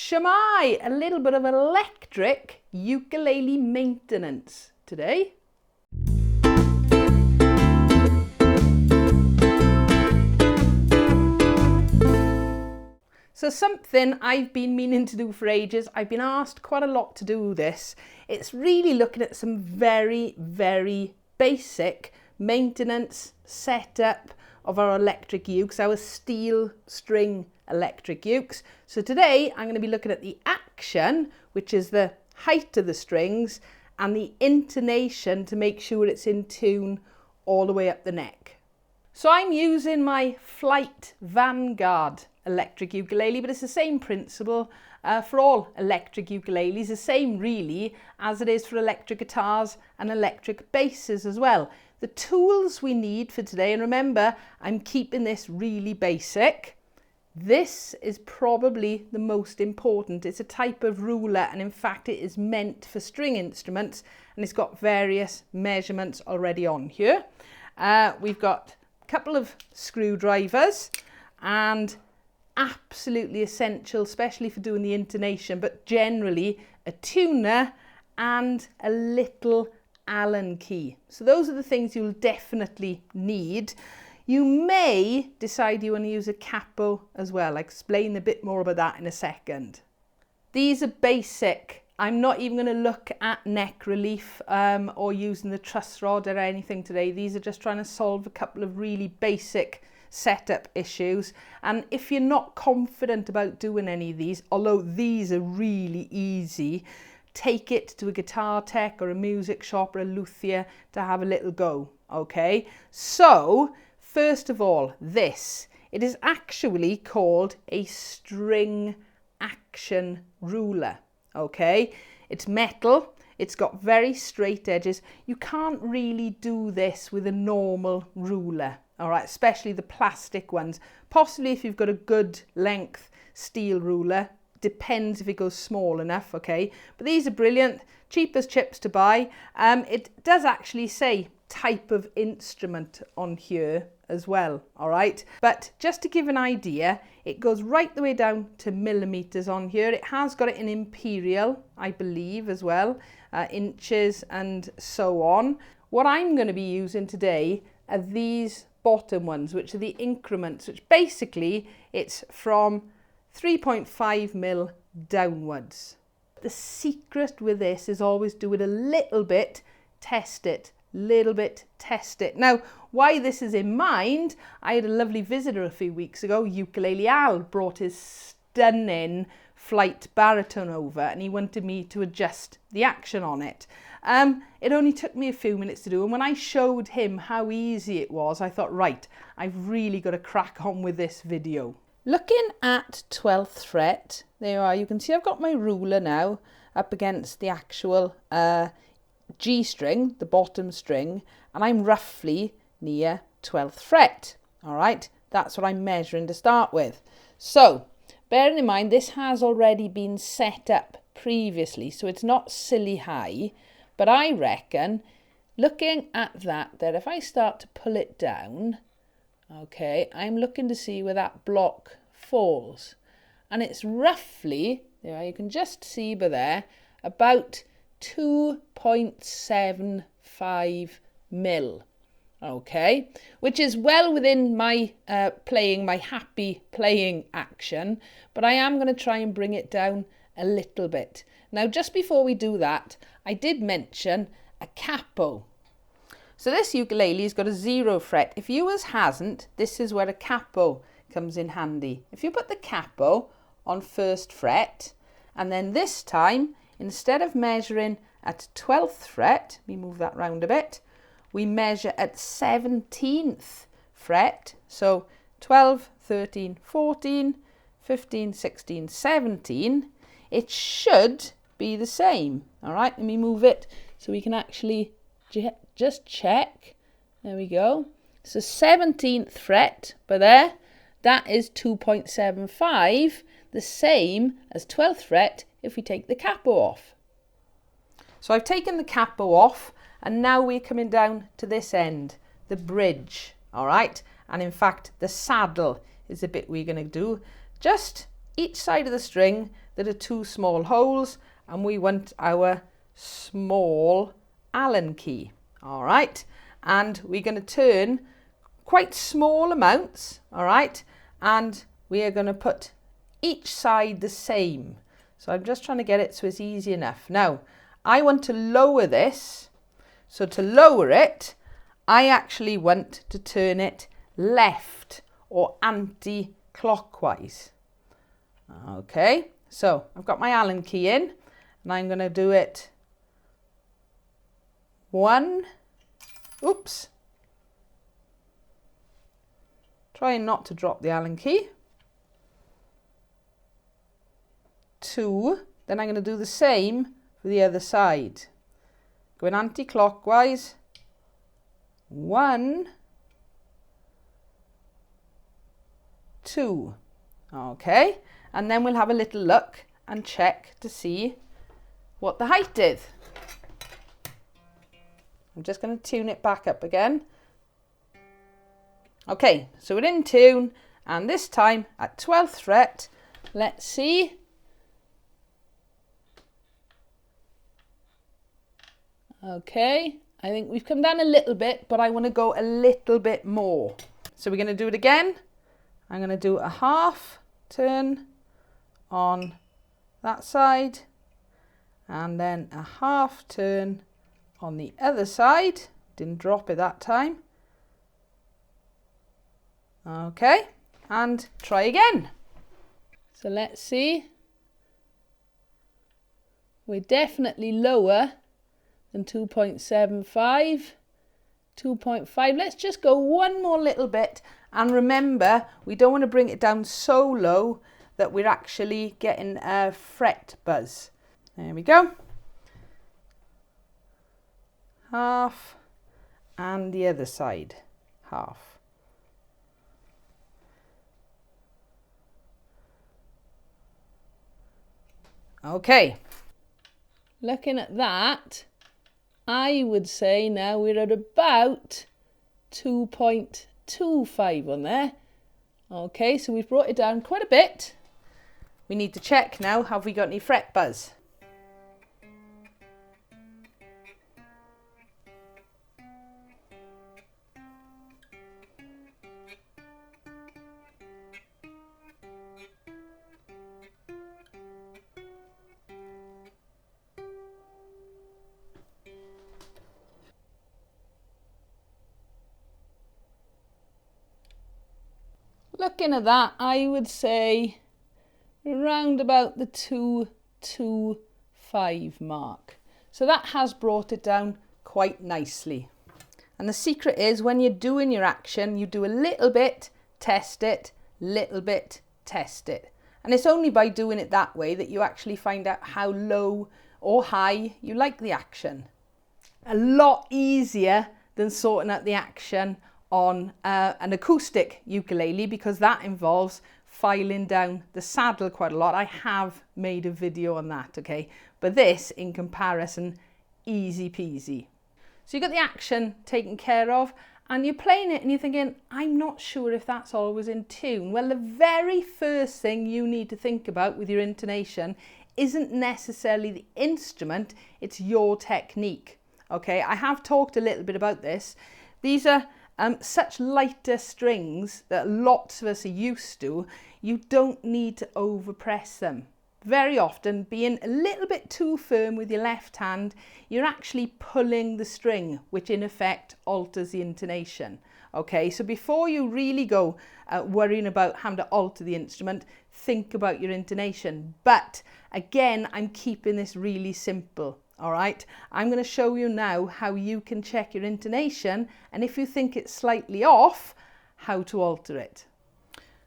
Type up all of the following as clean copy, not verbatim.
Shemai, a little bit of electric ukulele maintenance today. So something I've been meaning to do for ages. I've been asked quite a lot to do this. It's really looking at some very, very basic maintenance setup of our electric ukes, our steel string electric ukes. So today I'm going to be looking at the action, which is the height of the strings, and the intonation to make sure it's in tune all the way up the neck. So I'm using my Flight Vanguard electric ukulele, but it's the same principle for all electric ukuleles, the same really as it is for electric guitars and electric basses as well. The tools we need for today, and remember, I'm keeping this really basic. This is probably the most important. It's a type of ruler, and in fact it is meant for string instruments, and it's got various measurements already on here. We've got a couple of screwdrivers, and absolutely essential, especially for doing the intonation, but generally a tuner and a little Allen key. So those are the things you'll definitely need. You may decide you want to use a capo as well. I'll explain a bit more about that in a second. These are basic. I'm not even going to look at neck relief or using the truss rod or anything today. These are just trying to solve a couple of really basic setup issues, and if you're not confident about doing any of these, although these are really easy, take it to a guitar tech or a music shop or a luthier to have a little go. Okay, so first of all, it is actually called a string action ruler. Okay, it's metal, it's got very straight edges. You can't really do this with a normal ruler. All right, especially the plastic ones. Possibly if you've got a good length steel ruler, depends if it goes small enough, okay? But these are brilliant, cheap as chips to buy. It does actually say type of instrument on here as well, all right? But just to give an idea, it goes right the way down to millimeters on here. It has got it in imperial, I believe, as well, inches and so on. What I'm going to be using today are these bottom ones, which are the increments, which basically it's from 3.5 mil downwards. The secret with this is always do it a little bit, test it, little bit, test it. Now, why this is in mind, I had a lovely visitor a few weeks ago. Ukulele Al brought his stunning Flight baritone over, and he wanted me to adjust the action on it. It only took me a few minutes to do, and when I showed him how easy it was, I thought, right, I've really got to crack on with this video. Looking at 12th fret, there you are, you can see I've got my ruler now up against the actual G string, the bottom string, and I'm roughly near 12th fret. All right, that's what I'm measuring to start with. So, bearing in mind, this has already been set up previously, so it's not silly high. But I reckon, looking at that, that if I start to pull it down, okay, I'm looking to see where that block falls. And it's roughly, there you can just see by there, about 2.75 mil. Okay, which is well within my my happy playing action, but I am going to try and bring it down a little bit. Now, just before we do that, I did mention a capo. So this ukelele's got a 0 fret. If yours hasn't, this is where a capo comes in handy. If you put the capo on 1st fret, and then this time, instead of measuring at 12th fret, let me move that round a bit, we measure at 17th fret. So 12, 13, 14, 15, 16, 17. It should be the same. All right, let me move it so we can actually just check. There we go. So 17th fret, but there, that is 2.75, the same as 12th fret if we take the capo off. So I've taken the capo off, and now we're coming down to this end, the bridge, all right? And in fact, the saddle is the bit we're going to do. Just each side of the string there are 2 small holes, and we want our small Allen key. All right, and we're going to turn quite small amounts, all right, and we are going to put each side the same. So I'm just trying to get it so it's easy enough. Now, I want to lower this. So to lower it, I actually want to turn it left or anti-clockwise. Okay, so I've got my Allen key in, and I'm going to do it 1, oops, trying not to drop the Allen key, 2, then I'm going to do the same for the other side. Going anti-clockwise, 1, 2. Okay, and then we'll have a little look and check to see what the height is. I'm just going to tune it back up again. Okay, so we're in tune, and this time at 12th fret, let's see. Okay, I think we've come down a little bit, but I want to go a little bit more. So we're going to do it again. I'm going to do a half turn on that side, and then a half turn on the other side. Didn't drop it that time. Okay, and try again. So let's see. We're definitely lower than 2.75, 2.5. Let's just go one more little bit, and remember, we don't want to bring it down so low that we're actually getting a fret buzz. There we go. Half, and the other side, half. Okay, looking at that, I would say now we're at about 2.25 on there. Okay, so we've brought it down quite a bit. We need to check now, have we got any fret buzz? Looking at that, I would say around about the 2.25 mark. So that has brought it down quite nicely. And the secret is, when you're doing your action, you do a little bit, test it, little bit, test it. And it's only by doing it that way that you actually find out how low or high you like the action. A lot easier than sorting out the action on an acoustic ukulele, because that involves filing down the saddle quite a lot. I have made a video on that, okay? But this, in comparison, easy peasy. So you got the action taken care of, and you're playing it and you're thinking, I'm not sure if that's always in tune. Well, the very first thing you need to think about with your intonation isn't necessarily the instrument, it's your technique, okay? I have talked a little bit about this. These are such lighter strings that lots of us are used to. You don't need to overpress them. Very often, being a little bit too firm with your left hand, you're actually pulling the string, which in effect alters the intonation. Okay, so before you really go worrying about having to alter the instrument, think about your intonation. But again, I'm keeping this really simple. All right, I'm going to show you now how you can check your intonation, and if you think it's slightly off, how to alter it.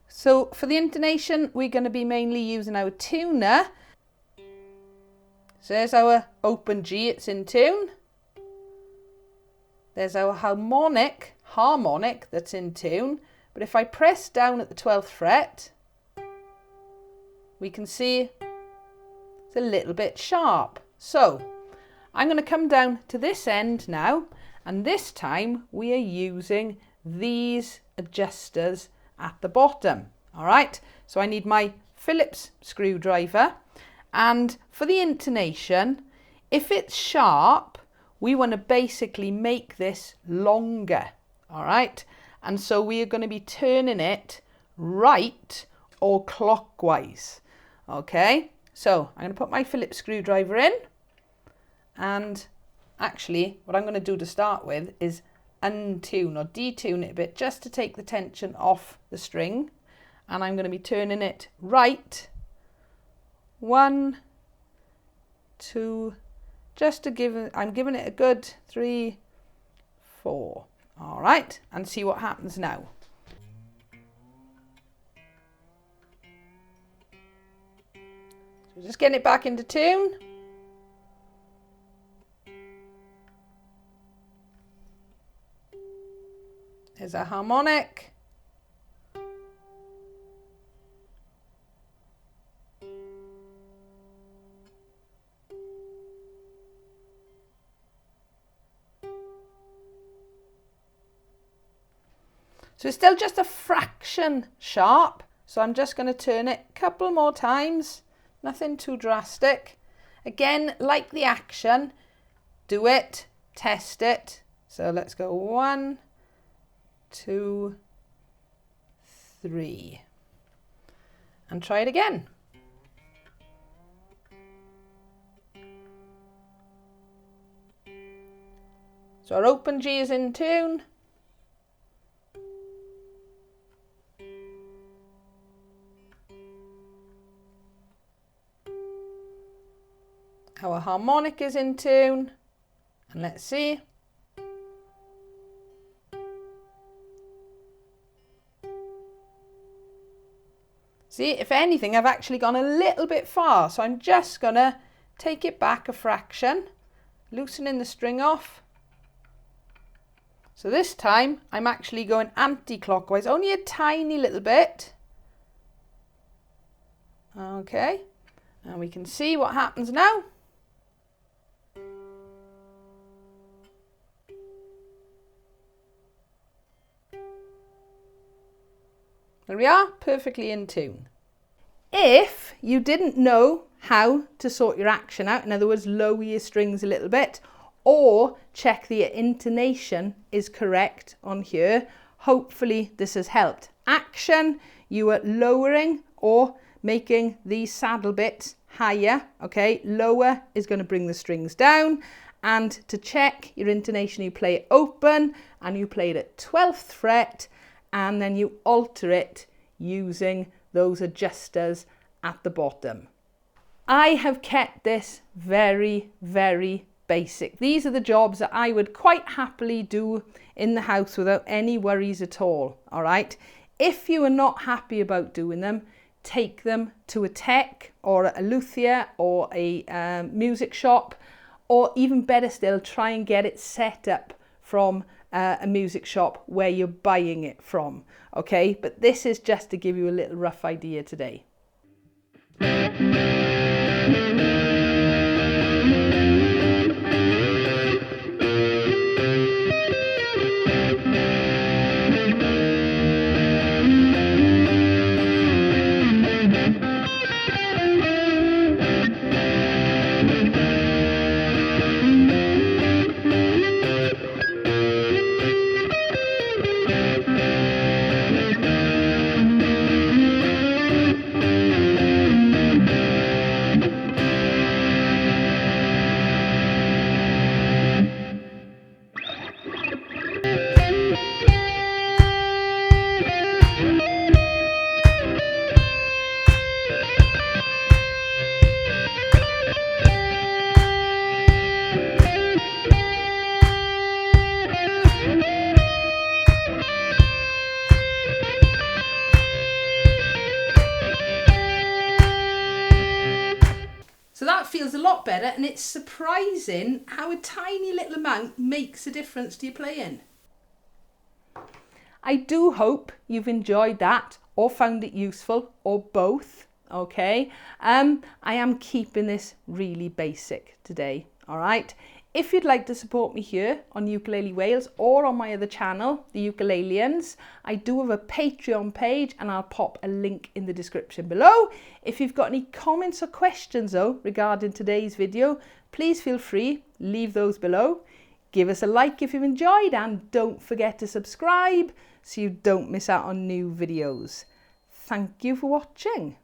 So for the intonation, we're going to be mainly using our tuner. So there's our open G, it's in tune. There's our harmonic that's in tune. But if I press down at the 12th fret, we can see it's a little bit sharp. So I'm going to come down to this end now, and this time we are using these adjusters at the bottom. All right, so I need my Phillips screwdriver, and for the intonation, if it's sharp, we want to basically make this longer, all right? And so we are going to be turning it right or clockwise, okay? So I'm going to put my Phillips screwdriver in, and actually what I'm going to do to start with is untune or detune it a bit just to take the tension off the string, and I'm going to be turning it right, 1, 2, just to give it, I'm giving it a good 3, 4, all right, and see what happens now. So just getting it back into tune. There's a harmonic. So it's still just a fraction sharp, so I'm just going to turn it a couple more times, nothing too drastic. Again, like the action, do it, test it. So let's go 1, 2, 3, and try it again. So our open G is in tune. Our harmonic is in tune, and let's see. See, if anything, I've actually gone a little bit far, so I'm just gonna take it back a fraction, loosening the string off. So this time I'm actually going anti-clockwise, only a tiny little bit. Okay, and we can see what happens now. There we are, perfectly in tune. If you didn't know how to sort your action out, in other words, lower your strings a little bit, or check the intonation is correct on here, hopefully this has helped. Action, you are lowering or making these saddle bits higher, okay? Lower is going to bring the strings down, and to check your intonation, you play it open and you play it at 12th fret, and then you alter it using those adjusters at the bottom. I have kept this very, very basic. These are the jobs that I would quite happily do in the house without any worries at all, all right? If you are not happy about doing them, take them to a tech or a luthier or a music shop, or even better still, try and get it set up from a music shop where you're buying it from, okay? But this is just to give you a little rough idea today. So that feels a lot better, and it's surprising how a tiny little amount makes a difference to your playing. I do hope you've enjoyed that or found it useful, or both, okay? I am keeping this really basic today, all right? If you'd like to support me here on Ukulele Wales or on my other channel, The Ukuleleans, I do have a Patreon page and I'll pop a link in the description below. If you've got any comments or questions though regarding today's video, please feel free, leave those below. Give us a like if you've enjoyed and don't forget to subscribe so you don't miss out on new videos. Thank you for watching.